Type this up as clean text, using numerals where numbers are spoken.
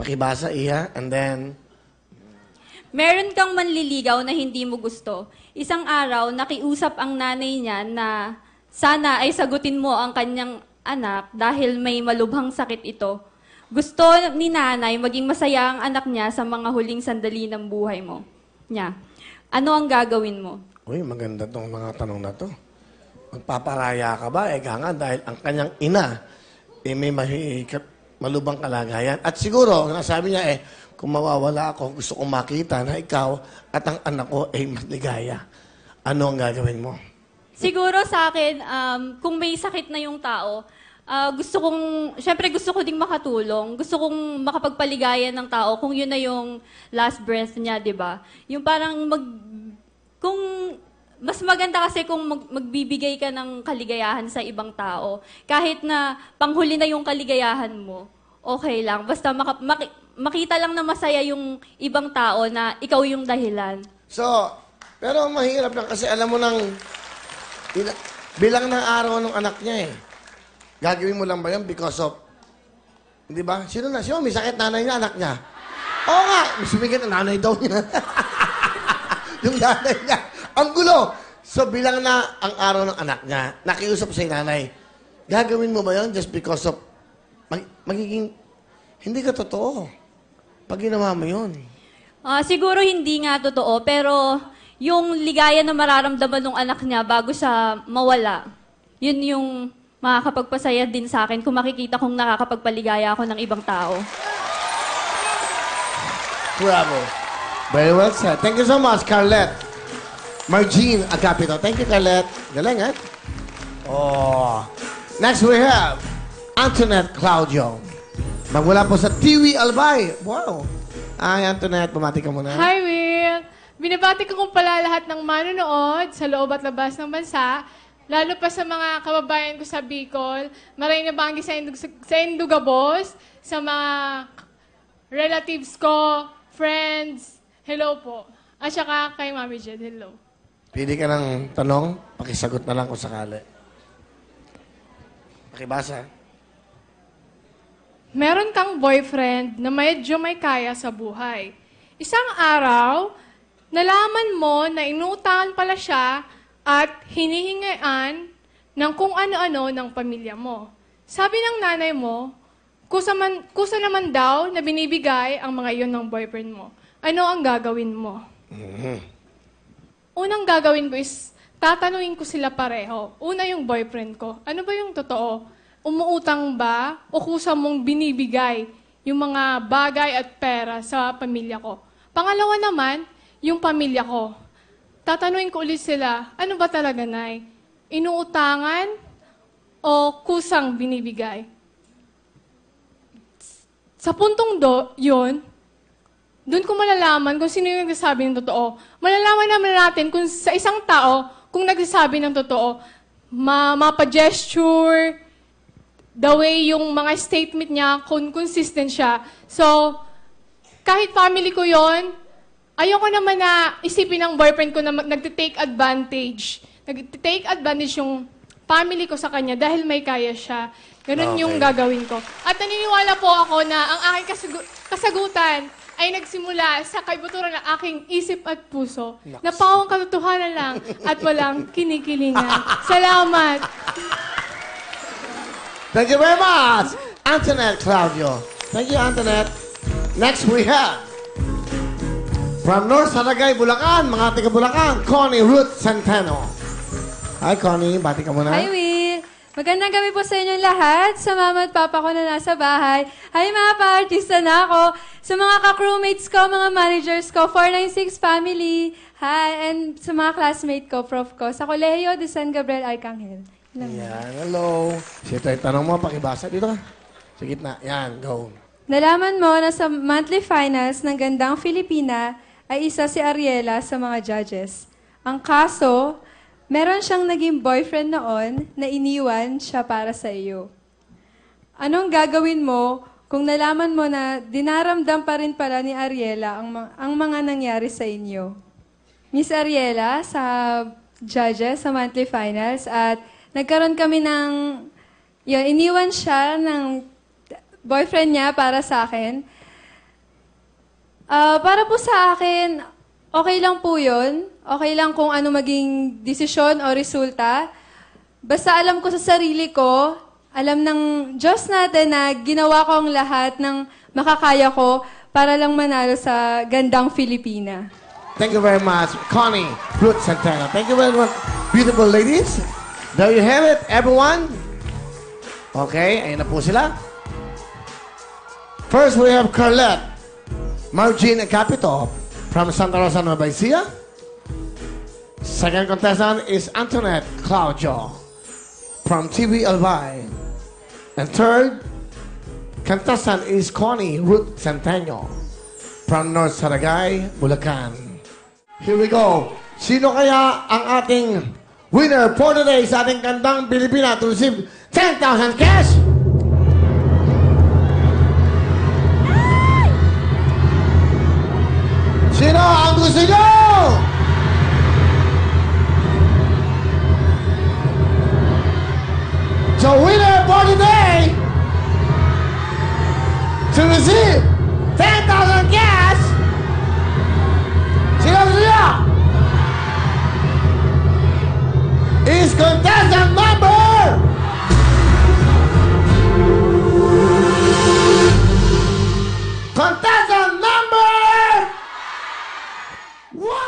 Pakibasa, Iya. And then, Meron kang manliligaw na hindi mo gusto. Isang araw, nakiusap ang nanay niya na sana ay sagutin mo ang kanyang anak dahil may malubhang sakit ito. Gusto ni nanay maging masaya ang anak niya sa mga huling sandali ng buhay mo. Niya. Ano ang gagawin mo? uy, maganda tong mga tanong na to. Magpaparaya ka ba? Nga dahil ang kanyang ina, may malubang kalagayan. At siguro, nasabi niya kung mawawala ako, gusto kong makita na ikaw at ang anak ko ay maligaya. Ano ang gagawin mo? Siguro sa akin, kung may sakit na yung tao, syempre gusto ko ding makatulong. Gusto kong makapagpaligaya ng tao kung yun na yung last breath niya, di ba? Yung parang kung mas maganda kasi kung magbibigay ka ng kaligayahan sa ibang tao. Kahit na panghuli na yung kaligayahan mo, okay lang. Basta makita lang na masaya yung ibang tao na ikaw yung dahilan. So, pero mahirap lang kasi alam mo bilang ng araw ng anak niya Gagawin mo lang ba yan because of, di ba? Sino may sakit nanay niya, anak niya? Oo nga, sumigat ang nanay daw niya. Yung nanay niya. Ang gulo. So, bilang na ang araw ng anak niya, nakiusap sa nanay, gagawin mo ba yan just because of, magiging, hindi ka totoo. Pag ginawa mo yun. Siguro hindi nga totoo, pero yung ligaya na mararamdaman ng anak niya bago siya mawala, yun yung makakapagpasaya din sa akin kung makikita kong nakakapagpaligaya ako ng ibang tao. Bravo. Very well said. Thank you so much, Carlette. Margine Agapito. Thank you, Carlette. Galing, Oh. Next we have Antoinette Claudio. Magmula po sa TV Albay. Wow. Hi, Antoinette. Bumati ka muna. Hi, Will. Binabati ko kung pala lahat ng manonood sa loob at labas ng bansa, lalo pa sa mga kababayan ko sa Bicol, maraming nabanggi sa Indugabos, sa mga relatives ko, friends, hello po. At saka kay Mami Jed, hello. Pili ka ng tanong, pakisagot na lang kung sakali. Pakibasa. Meron kang boyfriend na medyo may kaya sa buhay. Isang araw, nalaman mo na inutangan pala siya at hinihingaan ng kung ano-ano ng pamilya mo. Sabi ng nanay mo, kusa naman daw na binibigay ang mga iyon ng boyfriend mo. Ano ang gagawin mo? Unang gagawin ko is, tatanungin ko sila pareho. Una yung boyfriend ko. Ano ba yung totoo? Umuutang ba o kusa mong binibigay yung mga bagay at pera sa pamilya ko? Pangalawa naman, yung pamilya ko. Tatanungin ko ulit sila, ano ba talaga, Nay? Inuutangan o kusang binibigay? Sa puntong yun, doon ko malalaman kung sino yung nagsasabi ng totoo. Malalaman naman natin kung sa isang tao, kung nagsasabi ng totoo, mapa-gesture, the way yung mga statement niya, kung consistent siya. So, kahit family ko yon, ayoko naman na isipin ng boyfriend ko na nagtitake advantage. Nagtitake advantage yung family ko sa kanya dahil may kaya siya. Ganun yung gagawin ko. At naniniwala po ako na ang aking kasagutan ay nagsimula sa kaibuturan ng aking isip at puso na pawang katotohanan lang at walang kinikilingan. Salamat! Thank you very much, Antoinette Claudio. Thank you, Antoinette. Next we have, from North Saragay, Bulacan, mga taga Bulacan, Connie Ruth Centeno. Hi, Connie. Bati ka muna. Hi, Will. Magandang gabi po sa inyong lahat. Sa mama at papa ko na nasa bahay. Hi, mga pa-artista na ako. Sa mga ka-crewmates ko, mga managers ko, 496 family. Hi, and sa mga classmate ko, prof ko, sa Colegio de San Gabriel Arcangel. Yan, hello. Sito yung tanong mo, pakibasa. Dito ka. Sa gitna. Yan, go. Nalaman mo na sa monthly finals ng Gandang Filipina ay isa si Ariela sa mga judges. Ang kaso, meron siyang naging boyfriend noon na iniwan siya para sa iyo. Anong gagawin mo kung nalaman mo na dinaramdam pa rin pala ni Ariela ang mga nangyari sa inyo? Miss Ariela, sa judges sa monthly finals, at nagkaroon kami iniwan siya ng boyfriend niya para sa akin. Para po sa akin, okay lang po yun. Okay lang kung ano maging desisyon o resulta. Basta alam ko sa sarili ko, alam ng Diyos natin na ginawa ko ang lahat ng makakaya ko para lang manalo sa gandang Filipina. Thank you very much, Connie Ruth Santana. Thank you very much, beautiful ladies. There you have it, everyone. Okay, ayun na po sila. First, we have Carlette Margin Capito from Santa Rosa, Nueva Ecija. Second contestant is Antoinette Claudio from TV Albay. And third contestant is Connie Ruth Centeno from North Saragay, Bulacan. Here we go. Sino kaya ang ating winner for today sa ating kandang Pilipina to receive 10,000 cash? Sino ang gusto nyo? So winner for today to receive 10,000 cash. Sino gusto nyo? Is contestant number contestant number 1.